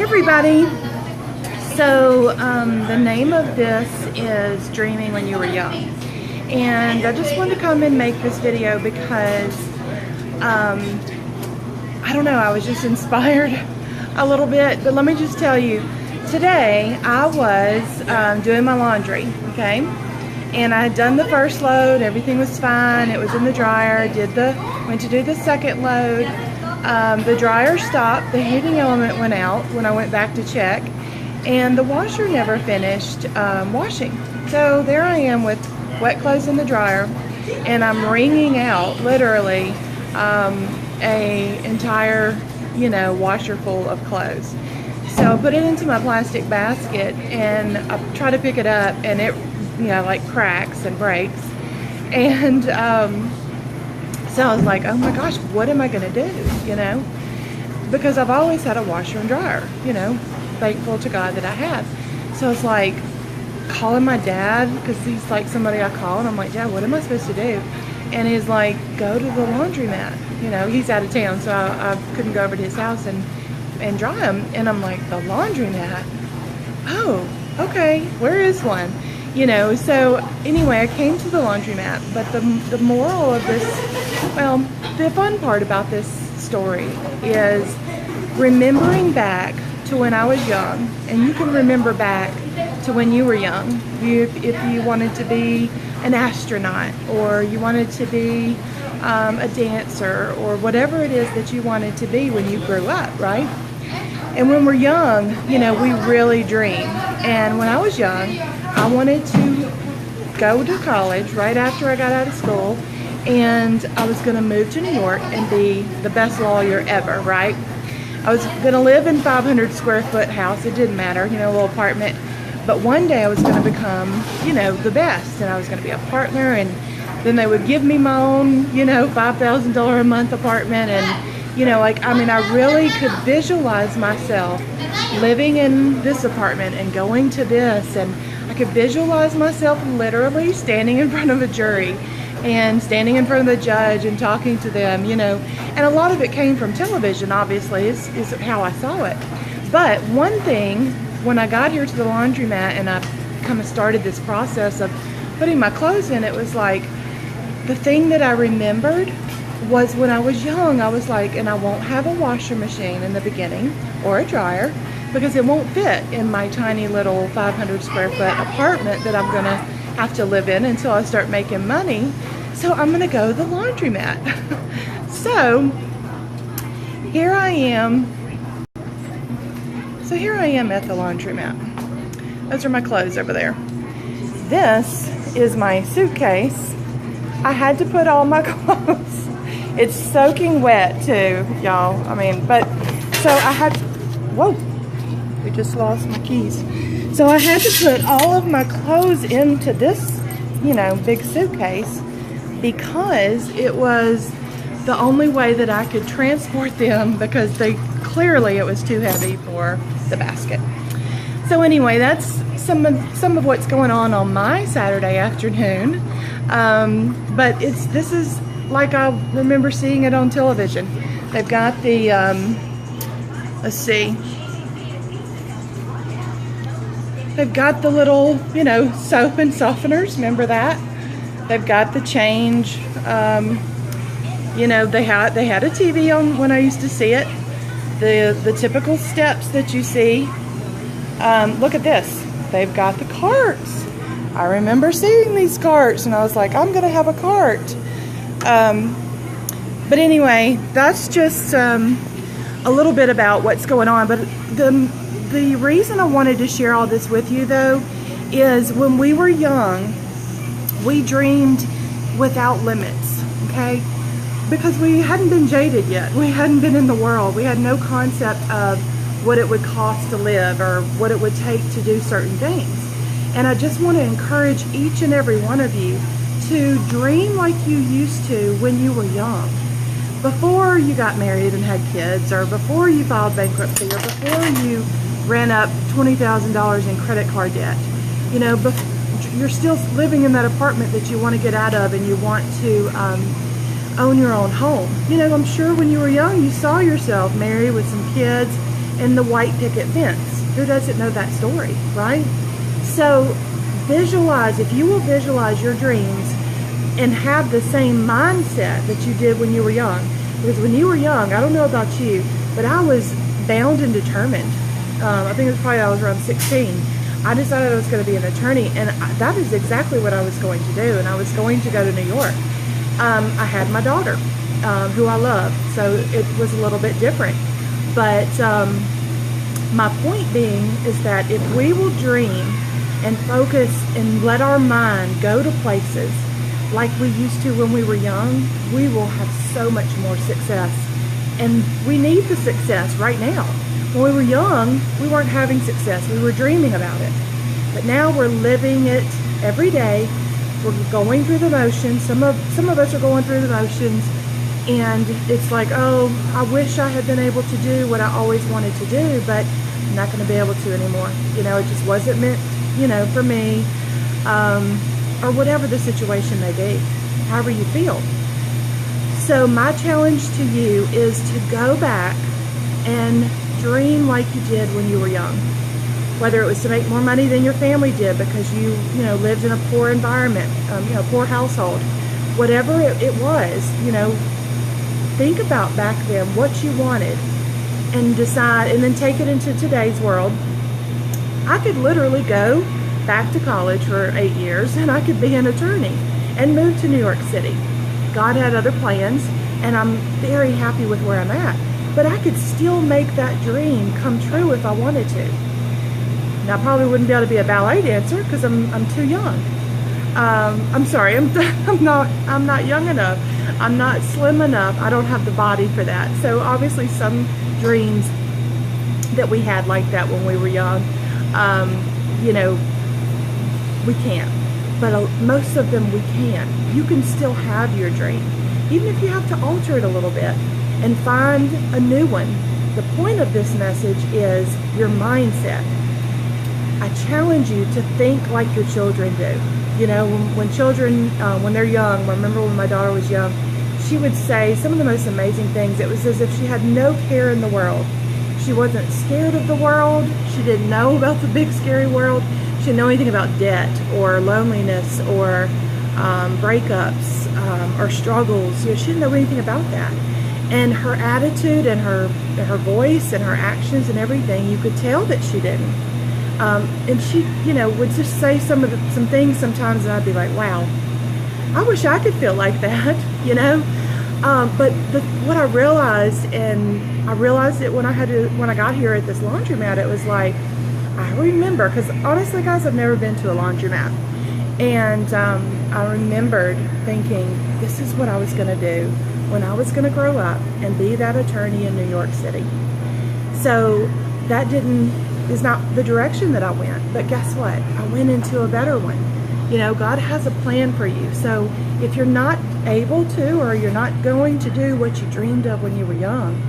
everybody. So the name of this is Dreaming When You Were Young, and I just wanted to come and make this video because I don't know, I was just inspired a little bit. But let me just tell you, today I was doing my laundry, okay, and I had done the first load, everything was fine, it was in the dryer. Went to do the second load. The dryer stopped, the heating element went out when I went back to check, and the washer never finished washing. So there I am with wet clothes in the dryer, and I'm wringing out literally a entire, washer full of clothes. So I put it into my plastic basket and I try to pick it up, and it, like cracks and breaks. And so I was like, oh my gosh, what am I gonna do? Because I've always had a washer and dryer, thankful to God that I have. So I was like calling my dad, because he's like somebody I call, and I'm like, Dad, what am I supposed to do? And he's like, go to the laundromat. He's out of town, so I couldn't go over to his house and dry them. And I'm like, the laundromat? Oh, okay, where is one? So anyway, I came to the laundromat. But the moral of this, well, the fun part about this story is remembering back to when I was young. And you can remember back to when you were young. If you wanted to be an astronaut, or you wanted to be a dancer, or whatever it is that you wanted to be when you grew up, right? And when we're young, we really dream. And when I was young, I wanted to go to college right after I got out of school, and I was going to move to New York and be the best lawyer ever, right? I was going to live in 500 square foot house. It didn't matter, a little apartment. But one day I was going to become, the best, and I was going to be a partner, and then they would give me my own, $5,000 a month apartment. And, I really could visualize myself living in this apartment and going to this, and I could visualize myself literally standing in front of a jury and standing in front of the judge and talking to them, and a lot of it came from television, obviously, is how I saw it. But one thing, when I got here to the laundromat and I kind of started this process of putting my clothes in, it was like, the thing that I remembered was when I was young, I was like, and I won't have a washer machine in the beginning or a dryer, because it won't fit in my tiny little 500 square foot apartment that I'm gonna have to live in until I start making money. So I'm gonna go to the laundromat. So here I am at the laundromat. Those are my clothes over there. This is my suitcase. I had to put all my clothes. It's soaking wet too, y'all. But so I had, whoa, we just lost my keys. So I had to put all of my clothes into this, big suitcase, because it was the only way that I could transport them, because clearly it was too heavy for the basket. So anyway, that's some of what's going on my Saturday afternoon. But this is like I remember seeing it on television. They've got the let's see, they've got the little soap and softeners, remember that? They've got the change. They had a TV on when I used to see it. The typical steps that you see. Look at this. They've got the carts. I remember seeing these carts, and I was like, I'm gonna have a cart. But anyway, that's just a little bit about what's going on. But the reason I wanted to share all this with you, though, is when we were young, we dreamed without limits, okay? Because we hadn't been jaded yet. We hadn't been in the world. We had no concept of what it would cost to live or what it would take to do certain things. And I just want to encourage each and every one of you to dream like you used to when you were young. Before you got married and had kids, or before you filed bankruptcy, or before you ran up $20,000 in credit card debt. You're still living in that apartment that you want to get out of, and you want to own your own home. I'm sure when you were young, you saw yourself married with some kids and the white picket fence. Who doesn't know that story, right? So visualize, if you will visualize your dreams and have the same mindset that you did when you were young. Because when you were young, I don't know about you, but I was bound and determined. I think it was probably I was around 16. I decided I was going to be an attorney, and that is exactly what I was going to do, and I was going to go to New York. I had my daughter, who I love, so it was a little bit different. But my point being is that if we will dream and focus and let our mind go to places like we used to when we were young, we will have so much more success. And we need the success right now. When we were young, we weren't having success. We were dreaming about it. But now we're living it every day. We're going through the motions. Some of us are going through the motions, and it's like, oh, I wish I had been able to do what I always wanted to do, but I'm not going to be able to anymore. You know, it just wasn't meant, you know, for me, or whatever the situation may be, however you feel. So my challenge to you is to go back and dream like you did when you were young. Whether it was to make more money than your family did because you lived in a poor environment, poor household, whatever it was, think about back then what you wanted and decide, and then take it into today's world. I could literally go back to college for 8 years and I could be an attorney and move to New York City. God had other plans, and I'm very happy with where I'm at. But I could still make that dream come true if I wanted to. Now, I probably wouldn't be able to be a ballet dancer because I'm too young. I'm sorry, I'm not young enough. I'm not slim enough. I don't have the body for that. So obviously some dreams that we had like that when we were young, we can't. But most of them we can. You can still have your dream, even if you have to alter it a little bit and find a new one. The point of this message is your mindset. I challenge you to think like your children do. When children, when they're young, I remember when my daughter was young, she would say some of the most amazing things. It was as if she had no care in the world. She wasn't scared of the world. She didn't know about the big scary world. She didn't know anything about debt or loneliness or breakups or struggles. She didn't know anything about that. And her attitude and her voice and her actions and everything, you could tell that she didn't. And she, would just say some things sometimes, and I'd be like, wow, I wish I could feel like that, But what I realized, and I realized it when I got here at this laundromat, it was like, I remember, because honestly, guys, I've never been to a laundromat. And I remembered thinking, this is what I was going to do when I was going to grow up and be that attorney in New York City. So that is not the direction that I went. But guess what? I went into a better one. God has a plan for you. So if you're not able to, or you're not going to do what you dreamed of when you were young,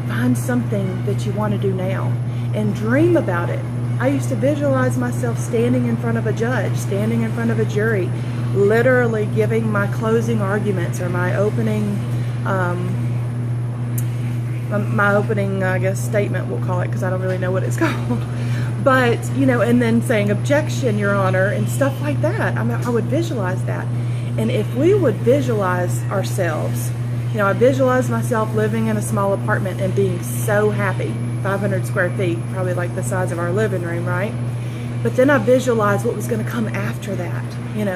find something that you want to do now and dream about it. I used to visualize myself standing in front of a judge, standing in front of a jury, literally giving my closing arguments or my opening, I guess, statement, we'll call it, because I don't really know what it's called. But, and then saying, objection, Your Honor, and stuff like that. I would visualize that. And if we would visualize ourselves, I visualized myself living in a small apartment and being so happy. 500 square feet, probably like the size of our living room, right? But then I visualized what was going to come after that.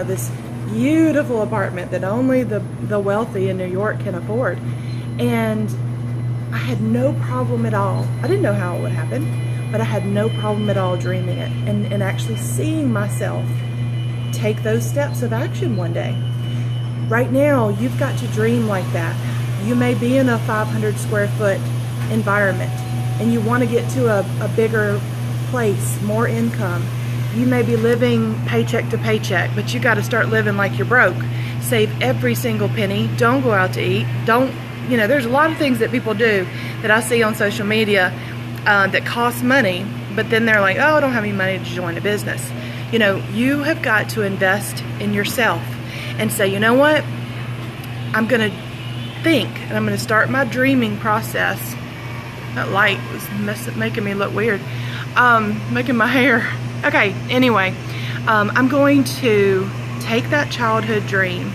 This beautiful apartment that only the wealthy in New York can afford. And I had no problem at all. I didn't know how it would happen, but I had no problem at all dreaming it and actually seeing myself take those steps of action one day. Right now, you've got to dream like that. You may be in a 500 square foot environment and you want to get to a bigger place, more income. You may be living paycheck to paycheck, but you got to start living like you're broke. Save every single penny. Don't go out to eat. There's a lot of things that people do that I see on social media that cost money, but then they're like, oh, I don't have any money to join a business. You have got to invest in yourself and say, you know what? I'm going to think, and I'm going to start my dreaming process That light was making me look weird. Making my hair. Okay, anyway, I'm going to take that childhood dream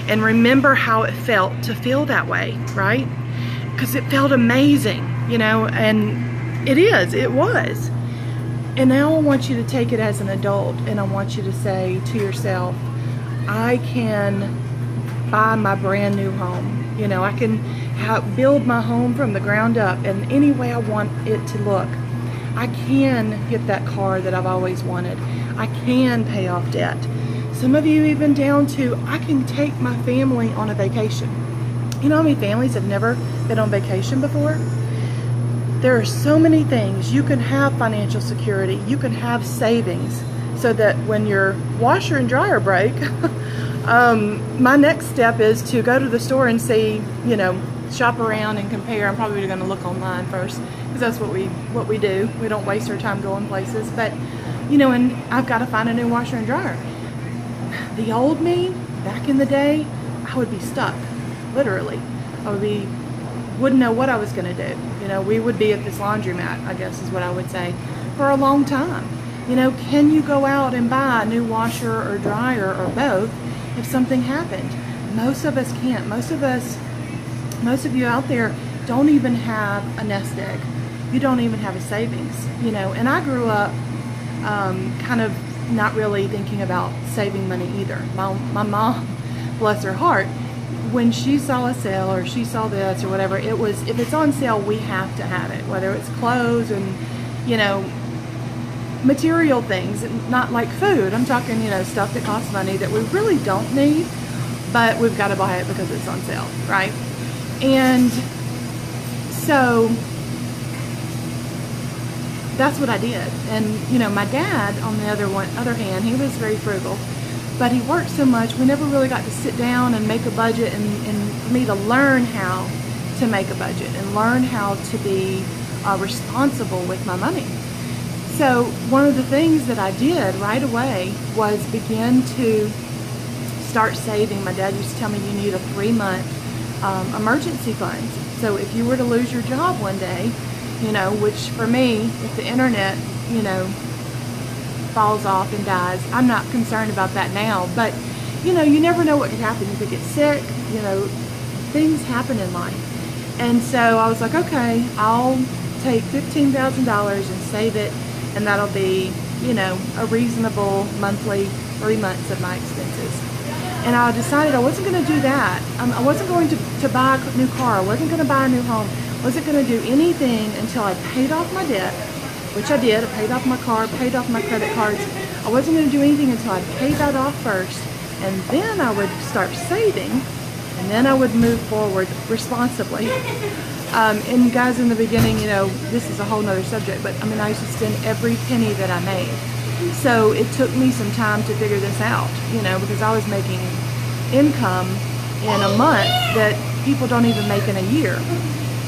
and remember how it felt to feel that way, right? Because it felt amazing, you know, and it was. And now I want you to take it as an adult, and I want you to say to yourself, I can buy my brand new home. You know, I can build my home from the ground up in any way I want it to look. I can get that car that I've always wanted. I can pay off debt. Some of you even down to, I can take my family on a vacation. You know how many families have never been on vacation before? There are so many things. You can have financial security. You can have savings so that when your washer and dryer break, my next step is to go to the store and see, you know, shop around and compare. I'm probably going to look online first because that's what we do. We don't waste our time going places. But, you know, and I've got to find a new washer and dryer. The old me, back in the day, I would be stuck, literally. Wouldn't know what I was going to do. You know, we would be at this laundromat, I guess is what I would say, for a long time. You know, can you go out and buy a new washer or dryer or both if something happened? Most of us can't. Most of you out there don't even have a nest egg. You don't even have a savings, you know. And I grew up kind of not really thinking about saving money either. My mom, bless her heart, when she saw a sale or she saw this or whatever, it was, if it's on sale, we have to have it, whether it's clothes and, you know, material things, not like food. I'm talking, you know, stuff that costs money that we really don't need, but we've got to buy it because it's on sale, right? And so that's what I did. And, you know, my dad, on the other hand, he was very frugal, but he worked so much, we never really got to sit down and make a budget and for me to learn how to make a budget and learn how to be responsible with my money. So one of the things that I did right away was begin to start saving. My dad used to tell me you need a 3-month emergency fund. So if you were to lose your job one day, you know, which for me, if the internet, you know, falls off and dies, I'm not concerned about that now, but you know, you never know what could happen. You could get sick, you know, things happen in life. And so I was like, okay, I'll take $15,000 and save it, and that'll be, you know, a reasonable monthly 3 months of my expenses. And I decided I wasn't going to do that. I wasn't going to buy a new car. I wasn't going to buy a new home. I wasn't going to do anything until I paid off my debt, which I did. I paid off my car, paid off my credit cards. I wasn't going to do anything until I paid that off first, and then I would start saving, and then I would move forward responsibly. And guys, in the beginning, you know, this is a whole nother subject, but I mean, I used to spend every penny that I made. So it took me some time to figure this out, you know, because I was making income in a month that people don't even make in a year.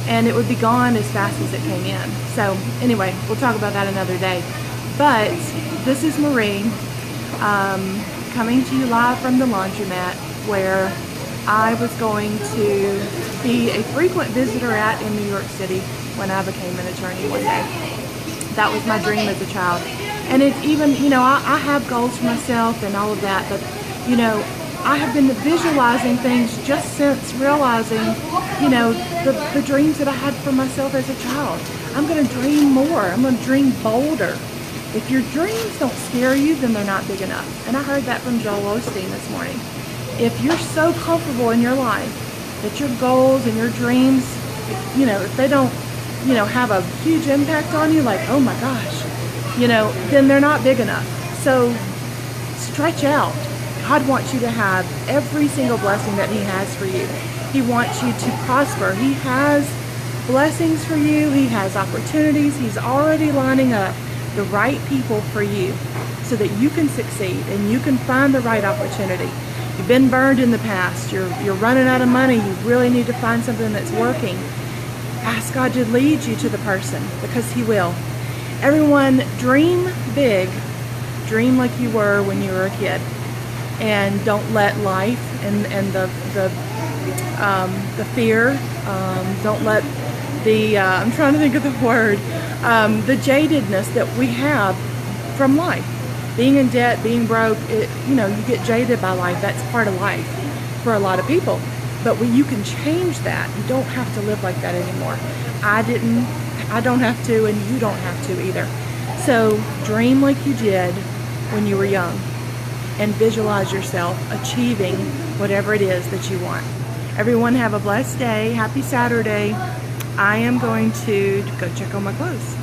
And it would be gone as fast as it came in. So anyway, we'll talk about that another day. But this is Marie coming to you live from the laundromat, where I was going to be a frequent visitor at in New York City when I became an attorney one day. That was my dream as a child. And it's even, you know, I have goals for myself and all of that, but, you know, I have been visualizing things just since realizing, you know, the dreams that I had for myself as a child. I'm going to dream more. I'm going to dream bolder. If your dreams don't scare you, then they're not big enough. And I heard that from Joel Osteen this morning. If you're so comfortable in your life that your goals and your dreams, you know, if they don't, you know, have a huge impact on you, like, oh my gosh, you know, then they're not big enough. So stretch out. God wants you to have every single blessing that He has for you. He wants you to prosper. He has blessings for you. He has opportunities. He's already lining up the right people for you so that you can succeed and you can find the right opportunity. You've been burned in the past. You're running out of money. You really need to find something that's working. Ask God to lead you to the person, because He will. Everyone, dream big. Dream like you were when you were a kid. And don't let life and the fear, don't let I'm trying to think of the word, the jadedness that we have from life. Being in debt, being broke, you get jaded by life. That's part of life for a lot of people. But you can change that. You don't have to live like that anymore. I don't have to, and you don't have to either. So dream like you did when you were young, and visualize yourself achieving whatever it is that you want. Everyone have a blessed day. Happy Saturday. I am going to go check on my clothes.